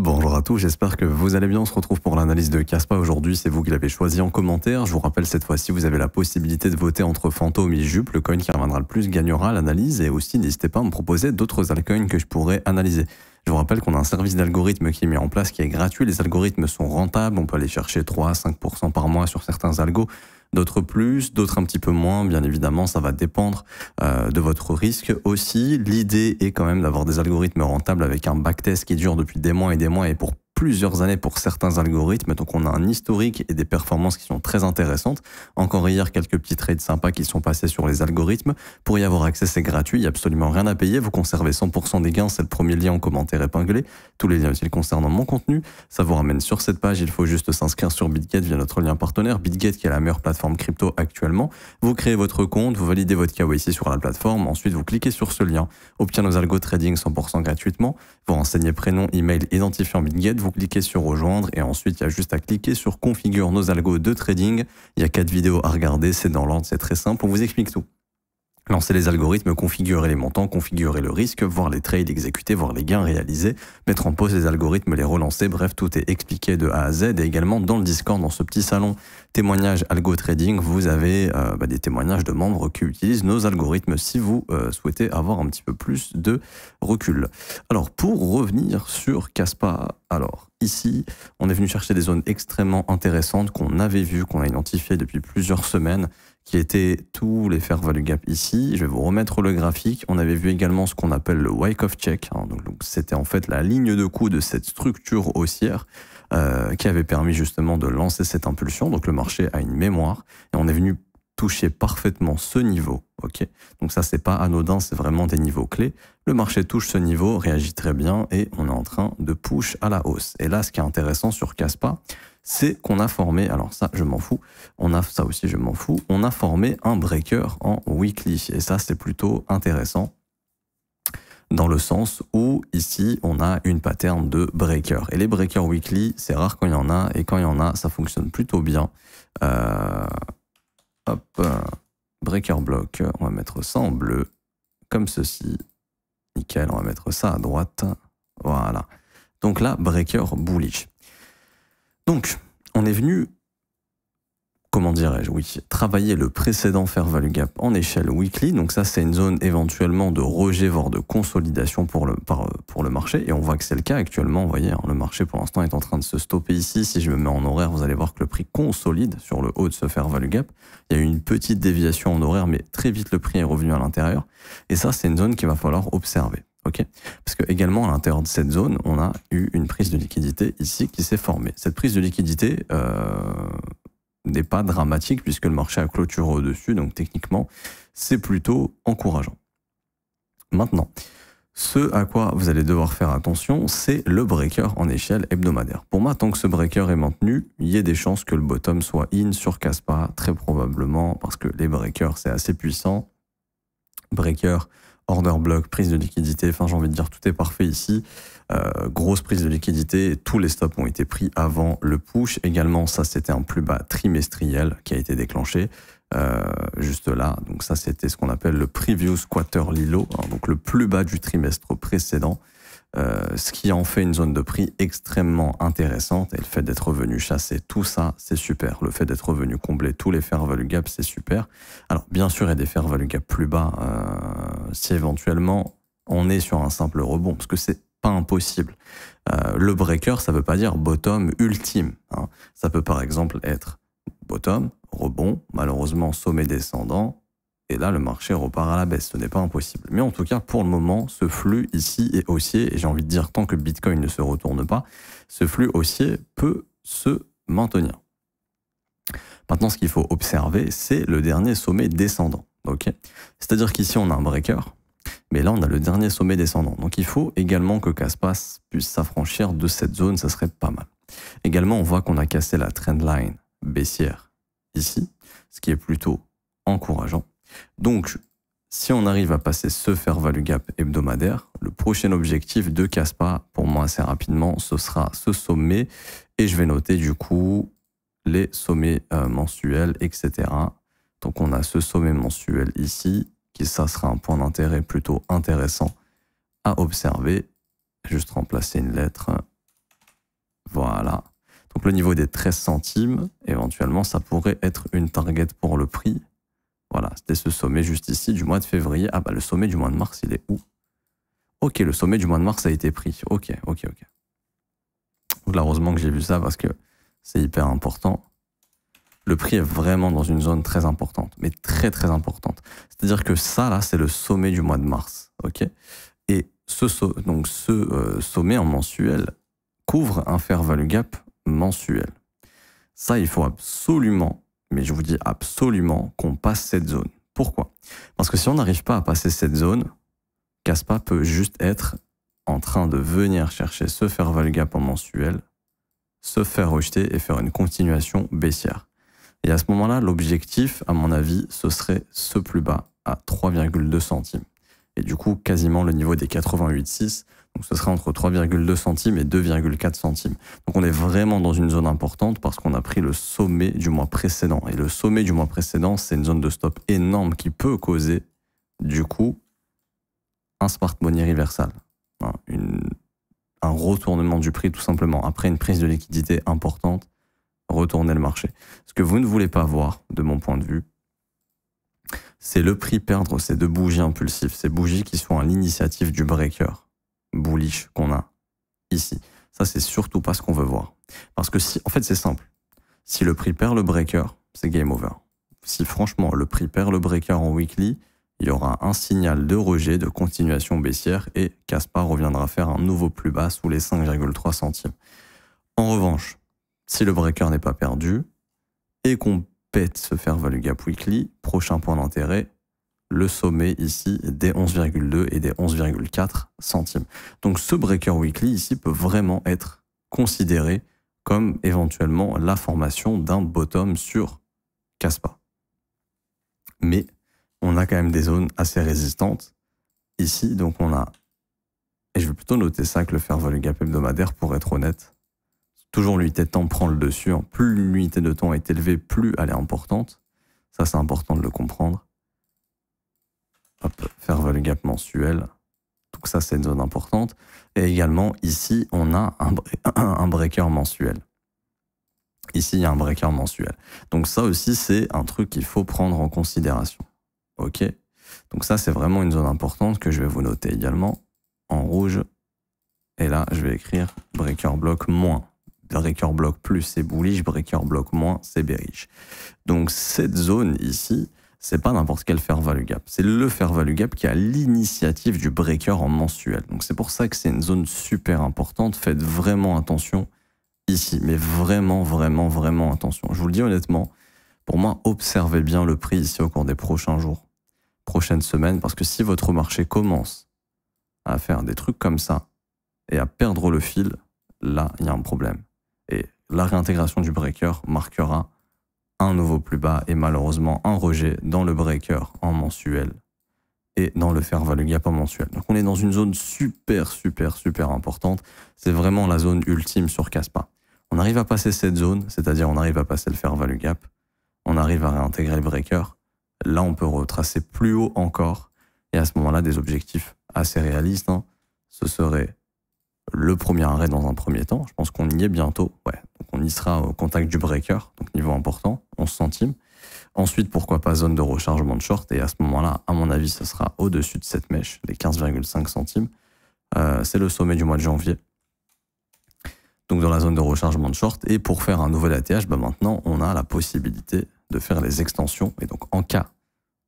Bonjour à tous, j'espère que vous allez bien. On se retrouve pour l'analyse de Kaspa aujourd'hui. C'est vous qui l'avez choisi en commentaire. Je vous rappelle, cette fois-ci, vous avez la possibilité de voter entre Fantôme et Jupe. Le coin qui reviendra le plus gagnera l'analyse. Et aussi, n'hésitez pas à me proposer d'autres altcoins que je pourrais analyser. Je vous rappelle qu'on a un service d'algorithme qui est mis en place, qui est gratuit. Les algorithmes sont rentables. On peut aller chercher 3 à 5% par mois sur certains algos. D'autres plus, d'autres un petit peu moins. Bien évidemment, ça va dépendre de votre risque aussi. L'idée est quand même d'avoir des algorithmes rentables avec un backtest qui dure depuis des mois et pour plusieurs années pour certains algorithmes. Donc on a un historique et des performances qui sont très intéressantes. Encore hier, quelques petits trades sympas qui sont passés sur les algorithmes. Pour y avoir accès, c'est gratuit, il n'y a absolument rien à payer. Vous conservez 100% des gains, c'est le premier lien en commentaire épinglé. Tous les liens utiles concernant mon contenu. Ça vous ramène sur cette page, il faut juste s'inscrire sur BitGet via notre lien partenaire. BitGet qui est la meilleure plateforme crypto actuellement. Vous créez votre compte, vous validez votre KYC sur la plateforme. Ensuite, vous cliquez sur ce lien. Obtient nos algos trading 100% gratuitement. Vous renseignez prénom, email, identifiant BitGet. Vous cliquez sur rejoindre et ensuite il y a juste à cliquer sur configure nos algos de trading. Il y a 4 vidéos à regarder, c'est dans l'ordre, c'est très simple, on vous explique tout. Lancer les algorithmes, configurer les montants, configurer le risque, voir les trades exécutés, voir les gains réalisés, mettre en pause les algorithmes, les relancer, bref, tout est expliqué de A à Z. Et également dans le Discord, dans ce petit salon témoignages algo trading, vous avez des témoignages de membres qui utilisent nos algorithmes si vous souhaitez avoir un petit peu plus de recul. Alors pour revenir sur Kaspa, alors ici, on est venu chercher des zones extrêmement intéressantes qu'on avait vues, qu'on a identifiées depuis plusieurs semaines, qui étaient tous les fair value gap ici. Je vais vous remettre le graphique. On avait vu également ce qu'on appelle le Wyckoff check. Donc c'était en fait la ligne de coup de cette structure haussière qui avait permis justement de lancer cette impulsion. Donc le marché a une mémoire et on est venu toucher parfaitement ce niveau. Ok. Donc ça, c'est pas anodin, c'est vraiment des niveaux clés. Le marché touche ce niveau, réagit très bien et on est en train de push à la hausse. Et là, ce qui est intéressant sur Kaspa, c'est qu'on a formé, alors ça je m'en fous, ça aussi je m'en fous, on a formé un breaker en weekly et ça c'est plutôt intéressant dans le sens où ici on a une pattern de breaker et les breakers weekly c'est rare quand il y en a et quand il y en a ça fonctionne plutôt bien. Breaker block, on va mettre ça en bleu comme ceci, nickel, on va mettre ça à droite, voilà. Donc là breaker bullish. Donc, on est venu, comment dirais-je, oui, travailler le précédent fair value gap en échelle weekly. Donc ça, c'est une zone éventuellement de rejet, voire de consolidation pour le marché. Et on voit que c'est le cas actuellement. Vous voyez, le marché pour l'instant est en train de se stopper ici. Si je me mets en horaire, vous allez voir que le prix consolide sur le haut de ce fair value gap. Il y a eu une petite déviation en horaire, mais très vite le prix est revenu à l'intérieur. Et ça, c'est une zone qu'il va falloir observer. Okay. Parce que également à l'intérieur de cette zone, on a eu une prise de liquidité ici qui s'est formée. Cette prise de liquidité n'est pas dramatique puisque le marché a clôturé au-dessus, donc techniquement, c'est plutôt encourageant. Maintenant, ce à quoi vous allez devoir faire attention, c'est le breaker en échelle hebdomadaire. Pour moi, tant que ce breaker est maintenu, il y a des chances que le bottom soit in sur Kaspa, très probablement, parce que les breakers, c'est assez puissant. Breaker, order block, prise de liquidité, enfin j'ai envie de dire tout est parfait ici. Grosse prise de liquidité, tous les stops ont été pris avant le push. Également, ça c'était un plus bas trimestriel qui a été déclenché juste là. Donc ça c'était ce qu'on appelle le previous quarterly low, hein, donc le plus bas du trimestre précédent. Ce qui en fait une zone de prix extrêmement intéressante et le fait d'être revenu chasser tout ça, c'est super. Le fait d'être revenu combler tous les fair value gaps, c'est super. Alors bien sûr, il y a des fair value gaps plus bas si éventuellement on est sur un simple rebond, parce que c'est pas impossible. Le breaker, ça veut pas dire bottom ultime, hein. Ça peut par exemple être bottom, rebond, malheureusement sommet descendant, et là, le marché repart à la baisse. Ce n'est pas impossible. Mais en tout cas, pour le moment, ce flux ici est haussier. Et j'ai envie de dire, tant que Bitcoin ne se retourne pas, ce flux haussier peut se maintenir. Maintenant, ce qu'il faut observer, c'est le dernier sommet descendant. Okay. C'est-à-dire qu'ici, on a un breaker. Mais là, on a le dernier sommet descendant. Donc, il faut également que Kaspa puisse s'affranchir de cette zone. Ça serait pas mal. Également, on voit qu'on a cassé la trendline baissière ici, ce qui est plutôt encourageant. Donc, si on arrive à passer ce fair value gap hebdomadaire, le prochain objectif de Kaspa, pour moi assez rapidement, ce sera ce sommet. Et je vais noter du coup les sommets mensuels, etc. Donc on a ce sommet mensuel ici, qui ça sera un point d'intérêt plutôt intéressant à observer. Juste remplacer une lettre. Voilà. Donc le niveau des 13 centimes, éventuellement, ça pourrait être une target pour le prix. Voilà, c'était ce sommet juste ici du mois de février. Ah bah le sommet du mois de mars, il est où? Ok, le sommet du mois de mars a été pris. Ok. Donc là, heureusement que j'ai vu ça parce que c'est hyper important. Le prix est vraiment dans une zone très importante, mais très très importante. C'est-à-dire que ça, là, c'est le sommet du mois de mars. Ok. Et ce sommet en mensuel couvre un fair value gap mensuel. Ça, il faut absolument, mais je vous dis absolument, qu'on passe cette zone. Pourquoi? Parce que si on n'arrive pas à passer cette zone, Kaspa peut juste être en train de venir chercher ce fair value gap en mensuel, se faire rejeter et faire une continuation baissière. Et à ce moment-là, l'objectif, à mon avis, ce serait ce plus bas à 3,2 centimes. Et du coup, quasiment le niveau des 88,6. Donc ce serait entre 3,2 centimes et 2,4 centimes. Donc on est vraiment dans une zone importante parce qu'on a pris le sommet du mois précédent. Et le sommet du mois précédent, c'est une zone de stop énorme qui peut causer, du coup, un smart money reversal. Un retournement du prix tout simplement. Après une prise de liquidité importante, retourner le marché. Ce que vous ne voulez pas voir, de mon point de vue, c'est le prix perdre ces deux bougies impulsives, ces bougies qui sont à l'initiative du breaker bullish qu'on a ici. Ça, c'est surtout pas ce qu'on veut voir. Parce que si, en fait, c'est simple. Si le prix perd le breaker, c'est game over. Si franchement, le prix perd le breaker en weekly, il y aura un signal de rejet, de continuation baissière et Kaspa reviendra faire un nouveau plus bas sous les 5,3 centimes. En revanche, si le breaker n'est pas perdu et qu'on pète ce fair value gap weekly, prochain point d'intérêt, le sommet ici des 11,2 et des 11,4 centimes. Donc ce breaker weekly ici peut vraiment être considéré comme éventuellement la formation d'un bottom sur Kaspa. Mais on a quand même des zones assez résistantes ici, donc on a, et je vais plutôt noter ça que le fair value gap hebdomadaire pour être honnête. Toujours l'unité de temps prend le dessus. Plus l'unité de temps est élevée, plus elle est importante. Ça, c'est important de le comprendre. Hop, fair value gap mensuel. Donc ça, c'est une zone importante. Et également, ici, on a un breaker mensuel. Ici, il y a un breaker mensuel. Donc ça aussi, c'est un truc qu'il faut prendre en considération. OK? Donc ça, c'est vraiment une zone importante que je vais vous noter également en rouge. Et là, je vais écrire breaker block moins. Breaker block plus, c'est bullish. Breaker block moins, c'est bearish. Donc cette zone ici, c'est pas n'importe quel fair value gap. C'est le fair value gap qui a l'initiative du breaker en mensuel. Donc c'est pour ça que c'est une zone super importante. Faites vraiment attention ici. Mais vraiment, vraiment, vraiment attention. Je vous le dis honnêtement, pour moi, observez bien le prix ici au cours des prochains jours, prochaines semaines, parce que si votre marché commence à faire des trucs comme ça et à perdre le fil, là, il y a un problème. Et la réintégration du breaker marquera un nouveau plus bas et malheureusement un rejet dans le breaker en mensuel et dans le fair value gap en mensuel. Donc on est dans une zone super, super, super importante. C'est vraiment la zone ultime sur Kaspa. On arrive à passer cette zone, c'est-à-dire on arrive à passer le fair value gap, on arrive à réintégrer le breaker. Là, on peut retracer plus haut encore. Et à ce moment-là, des objectifs assez réalistes, hein. Ce serait le premier arrêt dans un premier temps. Je pense qu'on y est bientôt. Ouais. Donc on y sera au contact du breaker, donc niveau important, 11 centimes. Ensuite, pourquoi pas zone de rechargement de short. Et à ce moment-là, à mon avis, ce sera au-dessus de cette mèche, les 15,5 centimes. C'est le sommet du mois de janvier. Donc dans la zone de rechargement de short. Et pour faire un nouvel ATH, bah maintenant, on a la possibilité de faire les extensions. Et donc en cas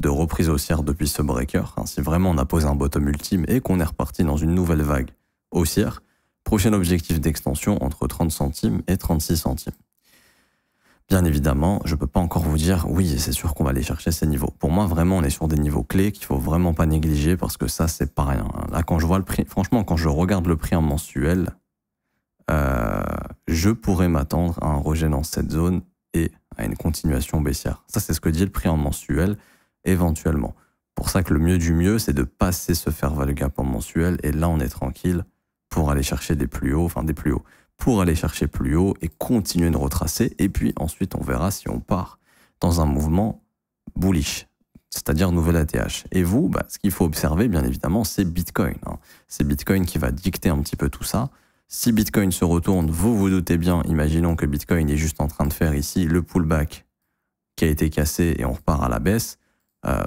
de reprise haussière depuis ce breaker, hein, si vraiment on a posé un bottom ultime et qu'on est reparti dans une nouvelle vague haussière, prochain objectif d'extension entre 30 centimes et 36 centimes. Bien évidemment, je ne peux pas encore vous dire, oui, c'est sûr qu'on va aller chercher ces niveaux. Pour moi, vraiment, on est sur des niveaux clés qu'il ne faut vraiment pas négliger parce que ça, c'est pas rien. Là, quand je vois le prix, franchement, quand je regarde le prix en mensuel, je pourrais m'attendre à un rejet dans cette zone et à une continuation baissière. Ça, c'est ce que dit le prix en mensuel, éventuellement. Pour ça que le mieux du mieux, c'est de passer ce fair value gap en mensuel et là, on est tranquille pour aller chercher des plus hauts, pour aller chercher plus haut et continuer de retracer. Et puis ensuite, on verra si on part dans un mouvement bullish, c'est-à-dire nouvel ATH. Et vous, bah, ce qu'il faut observer, bien évidemment, c'est Bitcoin. Hein. C'est Bitcoin qui va dicter un petit peu tout ça. Si Bitcoin se retourne, vous vous doutez bien, imaginons que Bitcoin est juste en train de faire ici le pullback qui a été cassé et on repart à la baisse,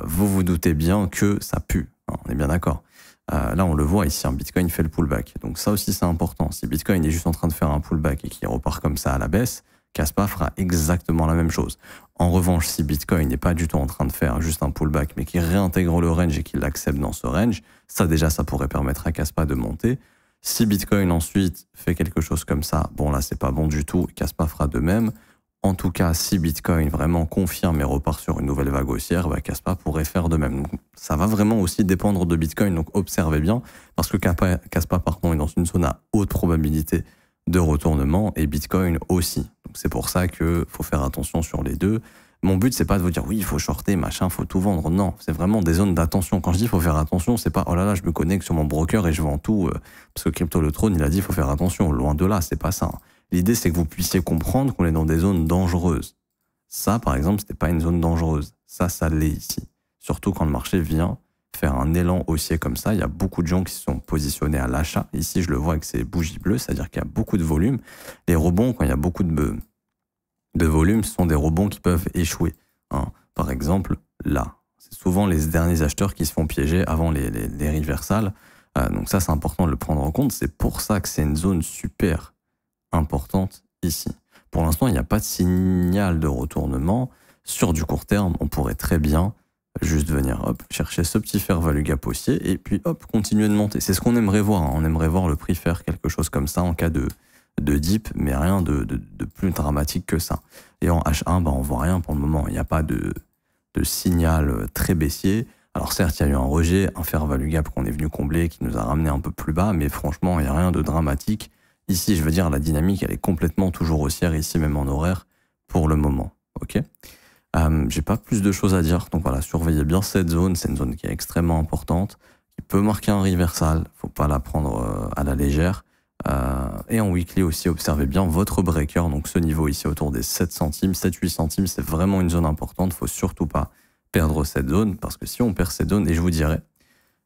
vous vous doutez bien que ça pue, hein, on est bien d'accord. Là, on le voit ici, un Bitcoin fait le pullback. Donc ça aussi, c'est important. Si Bitcoin est juste en train de faire un pullback et qu'il repart comme ça à la baisse, Kaspa fera exactement la même chose. En revanche, si Bitcoin n'est pas du tout en train de faire juste un pullback, mais qu'il réintègre le range et qu'il l'accepte dans ce range, ça déjà, ça pourrait permettre à Kaspa de monter. Si Bitcoin ensuite fait quelque chose comme ça, bon là, c'est pas bon du tout, Kaspa fera de même. En tout cas, si Bitcoin vraiment confirme et repart sur une nouvelle vague haussière, Kaspa pourrait faire de même. Donc, ça va vraiment aussi dépendre de Bitcoin, donc observez bien, parce que Kaspa, pardon, est dans une zone à haute probabilité de retournement et Bitcoin aussi. Donc c'est pour ça qu'il faut faire attention sur les deux. Mon but, c'est pas de vous dire oui, il faut shorter, machin, il faut tout vendre. Non, c'est vraiment des zones d'attention. Quand je dis il faut faire attention, c'est pas oh là là, je me connecte sur mon broker et je vends tout. Parce que Crypto Le Trône, il a dit il faut faire attention. Loin de là, c'est pas ça. L'idée, c'est que vous puissiez comprendre qu'on est dans des zones dangereuses. Ça, par exemple, c'était pas une zone dangereuse. Ça l'est ici. Surtout quand le marché vient faire un élan haussier comme ça. Il y a beaucoup de gens qui se sont positionnés à l'achat. Ici, je le vois avec ces bougies bleues, c'est-à-dire qu'il y a beaucoup de volume. Les rebonds, quand il y a beaucoup de volume, ce sont des rebonds qui peuvent échouer. Hein. Par exemple, là. C'est souvent les derniers acheteurs qui se font piéger avant les reversals. Donc ça, c'est important de le prendre en compte. C'est pour ça que c'est une zone super importante ici. Pour l'instant, il n'y a pas de signal de retournement. Sur du court terme, on pourrait très bien juste venir chercher ce petit fair value gap haussier et puis continuer de monter. C'est ce qu'on aimerait voir. Hein. On aimerait voir le prix faire quelque chose comme ça en cas de dip, mais rien de plus dramatique que ça. Et en H1, on voit rien pour le moment. Il n'y a pas de signal très baissier. Alors certes, il y a eu un rejet, un fair value gap qu'on est venu combler, qui nous a ramené un peu plus bas, mais franchement, il n'y a rien de dramatique. Ici, je veux dire, la dynamique, elle est complètement toujours haussière, ici même en horaire, pour le moment. Ok. J'ai pas plus de choses à dire, donc voilà, surveillez bien cette zone. C'est une zone qui est extrêmement importante, qui peut marquer un reversal. Faut pas la prendre à la légère. Et en weekly aussi, observez bien votre breaker, donc ce niveau ici autour des 7 centimes, 7-8 centimes, c'est vraiment une zone importante. Faut surtout pas perdre cette zone, parce que si on perd cette zone, et je vous dirais,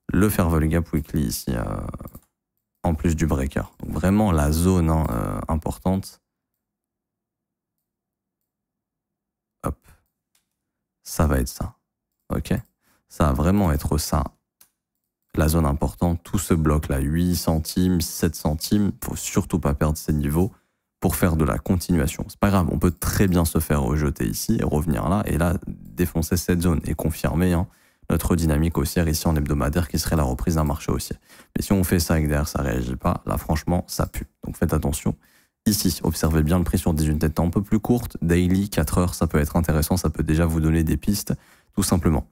le fair value gap weekly ici, en plus du breaker. Donc vraiment la zone importante. Hop. Ça va être ça. Ok. Ça va vraiment être ça. La zone importante, tout ce bloc là, 8 centimes, 7 centimes, faut surtout pas perdre ces niveaux pour faire de la continuation. C'est pas grave, on peut très bien se faire rejeter ici, et revenir là, et là, défoncer cette zone et confirmer notre dynamique haussière ici en hebdomadaire qui serait la reprise d'un marché haussier. Mais si on fait ça et que derrière ça réagit pas, là franchement, ça pue. Donc faites attention. Ici, observez bien le prix sur des unités de temps un peu plus courtes, daily, 4 heures, ça peut être intéressant, ça peut déjà vous donner des pistes, tout simplement.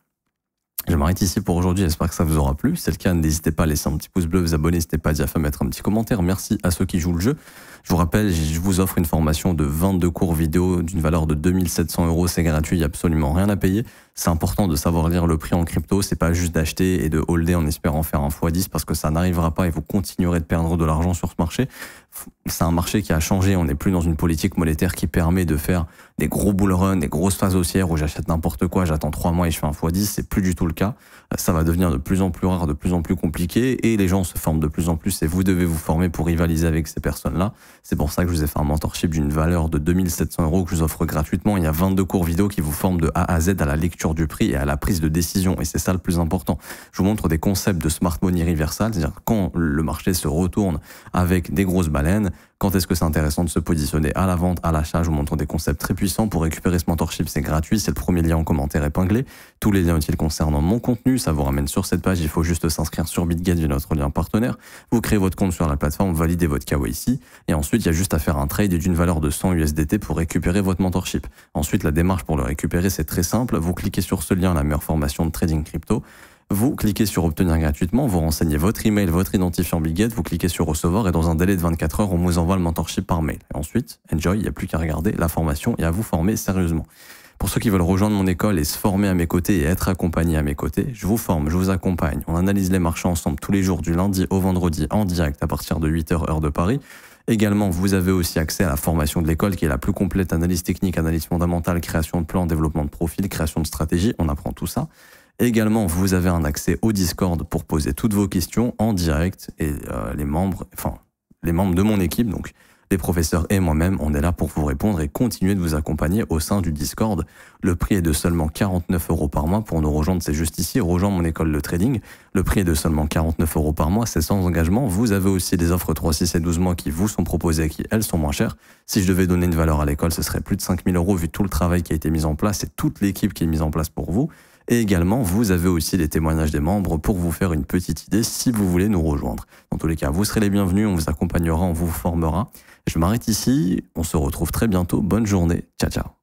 Je m'arrête ici pour aujourd'hui, j'espère que ça vous aura plu. Si c'est le cas, n'hésitez pas à laisser un petit pouce bleu, vous abonner, n'hésitez pas à mettre un petit commentaire. Merci à ceux qui jouent le jeu. Je vous rappelle, je vous offre une formation de 22 cours vidéo d'une valeur de 2 700 €. C'est gratuit, il n'y a absolument rien à payer. C'est important de savoir lire le prix en crypto. C'est pas juste d'acheter et de holder en espérant faire un x10 parce que ça n'arrivera pas et vous continuerez de perdre de l'argent sur ce marché. C'est un marché qui a changé. On n'est plus dans une politique monétaire qui permet de faire des gros bull runs, des grosses phases haussières où j'achète n'importe quoi, j'attends 3 mois et je fais un x10. C'est plus du tout le cas. Ça va devenir de plus en plus rare, de plus en plus compliqué et les gens se forment de plus en plus et vous devez vous former pour rivaliser avec ces personnes-là. C'est pour ça que je vous ai fait un mentorship d'une valeur de 2 700 € que je vous offre gratuitement. Il y a 22 cours vidéo qui vous forment de A à Z à la lecture du prix et à la prise de décision. Et c'est ça le plus important. Je vous montre des concepts de smart money reversal, c'est-à-dire quand le marché se retourne avec des grosses baleines, quand est-ce que c'est intéressant de se positionner à la vente, à l'achat. Je vous montre des concepts très puissants. Pour récupérer ce mentorship, c'est gratuit. C'est le premier lien en commentaire épinglé. Tous les liens utiles concernant mon contenu, ça vous ramène sur cette page. Il faut juste s'inscrire sur BitGet via notre lien partenaire. Vous créez votre compte sur la plateforme, validez votre KYC. Et ensuite, il y a juste à faire un trade d'une valeur de 100 USDT pour récupérer votre mentorship. Ensuite, la démarche pour le récupérer, c'est très simple. Vous cliquez sur ce lien, la meilleure formation de trading crypto. Vous cliquez sur obtenir gratuitement, vous renseignez votre email, votre identifiant BitGet, vous cliquez sur recevoir et dans un délai de 24 heures, on vous envoie le mentorship par mail. Et ensuite, enjoy, il n'y a plus qu'à regarder la formation et à vous former sérieusement. Pour ceux qui veulent rejoindre mon école et se former à mes côtés et être accompagnés à mes côtés, je vous forme, je vous accompagne. On analyse les marchés ensemble tous les jours du lundi au vendredi en direct à partir de 8h heure de Paris. Également, vous avez aussi accès à la formation de l'école qui est la plus complète, analyse technique, analyse fondamentale, création de plans, développement de profil, création de stratégie. On apprend tout ça. Également, vous avez un accès au Discord pour poser toutes vos questions en direct et les membres, enfin, les membres de mon équipe, donc les professeurs et moi-même, on est là pour vous répondre et continuer de vous accompagner au sein du Discord. Le prix est de seulement 49 € par mois pour nous rejoindre, c'est juste ici, rejoindre mon école de trading. Le prix est de seulement 49 € par mois, c'est sans engagement. Vous avez aussi des offres 3, 6 et 12 mois qui vous sont proposées et qui, elles, sont moins chères. Si je devais donner une valeur à l'école, ce serait plus de 5 000 € vu tout le travail qui a été mis en place et toute l'équipe qui est mise en place pour vous. Et également, vous avez aussi les témoignages des membres pour vous faire une petite idée si vous voulez nous rejoindre. Dans tous les cas, vous serez les bienvenus, on vous accompagnera, on vous formera. Je m'arrête ici, on se retrouve très bientôt. Bonne journée, ciao ciao.